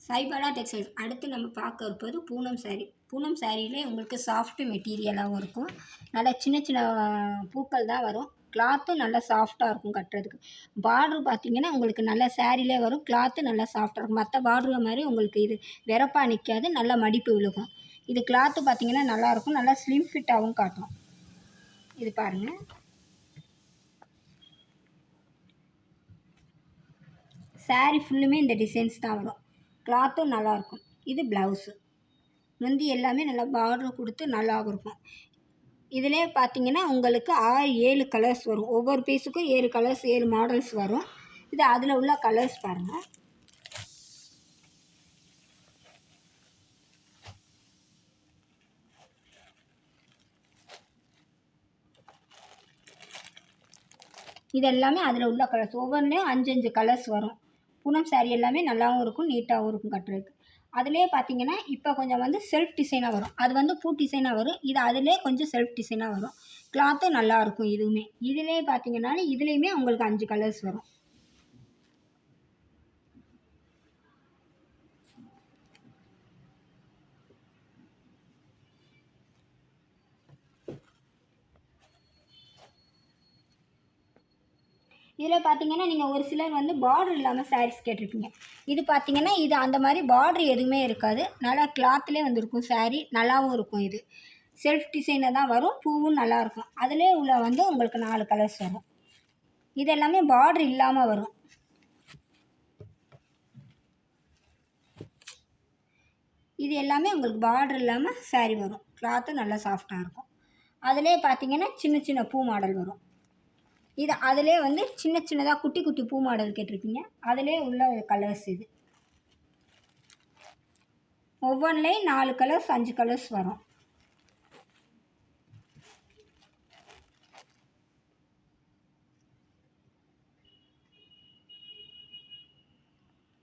சாய்பாலா textiles. அடுத்து நம்ம பார்க்க இருப்பது பூனம் சாரீ. பூனம் சாரியிலே உங்களுக்கு சாஃப்ட் மெட்டீரியலாகவும் இருக்கும். நல்லா சின்ன சின்ன பூக்கள் தான் வரும். கிளாத்தும் நல்லா சாஃப்டாக இருக்கும் கட்டுறதுக்கு. பார்ட்ரு பார்த்தீங்கன்னா உங்களுக்கு நல்லா சாரிலே வரும். கிளாத்து நல்லா சாஃப்டாக இருக்கும். மற்ற பார்ட்ரு மாதிரி உங்களுக்கு இது வெறப்பா நிற்காது. நல்லா மடிப்பு விழுகும். இது கிளாத்து பார்த்தீங்கன்னா நல்லாயிருக்கும். நல்லா ஸ்லிம் ஃபிட்டாகவும் காட்டும். இது பாருங்கள். சாரீ ஃபுல்லுமே இந்த டிசைன்ஸ் தான் வரும். கிளாத்தும் நல்லாயிருக்கும். இது ப்ளவுஸு. முந்தி எல்லாமே நல்லா பார்டர் கொடுத்து நல்லாவும் இருக்கும். இதிலே பார்த்தீங்கன்னா உங்களுக்கு 6 7 கலர்ஸ் வரும். ஒவ்வொரு பீஸுக்கும் 7 கலர்ஸ் 7 மாடல்ஸ் வரும். இது அதில் உள்ள கலர்ஸ் பாருங்கள். இது எல்லாமே அதில் உள்ள கலர்ஸ். ஒவ்வொன்றுலேயும் 5 5 கலர்ஸ் வரும். பூனம் சாரீ எல்லாமே நல்லாவும் இருக்கும், நீட்டாகவும் இருக்கும் கட்டுறதுக்கு. அதிலே பார்த்தீங்கன்னா இப்போ கொஞ்சம் வந்து செல்ஃப் டிசைனாக வரும். அது வந்து பூ டிசைனாக வரும். இது அதிலே கொஞ்சம் செல்ஃப் டிசைனாக வரும். கிளாத்தும் நல்லாயிருக்கும் இதுவுமே. இதிலே பார்த்தீங்கன்னாலும் இதுலேயுமே உங்களுக்கு 5 கலர்ஸ் வரும். இதில் பார்த்தீங்கன்னா நீங்கள் ஒரு சிலர் வந்து பார்டர் இல்லாமல் சாரீஸ் கேட்டிருப்பீங்க. இது பார்த்தீங்கன்னா இது அந்த மாதிரி பார்டர் எதுவுமே இருக்காது. நல்லா கிளாத்லேயே வந்துருக்கும் சாரீ. நல்லாவும் இருக்கும். இது செல்ஃப் டிசைனில் தான் வரும். பூவும் நல்லாயிருக்கும். அதிலே உள்ள வந்து உங்களுக்கு 4 கலர்ஸ் வரும். இது எல்லாமே பார்டர் இல்லாமல் வரும். இது எல்லாமே உங்களுக்கு பார்டர் இல்லாமல் சாரீ வரும். கிளாத்தும் நல்லா சாஃப்டாக இருக்கும். அதிலே பார்த்தீங்கன்னா சின்ன சின்ன பூ மாடல் வரும். இது அதிலே வந்து சின்ன சின்னதாக குட்டி குட்டி பூ மாடல் கேட்டிருப்பீங்க. அதிலே உள்ள கலர்ஸ் இது. ஒவ்வொன்றுலேயும் 4 கலர்ஸ் 5 கலர்ஸ் வரும்.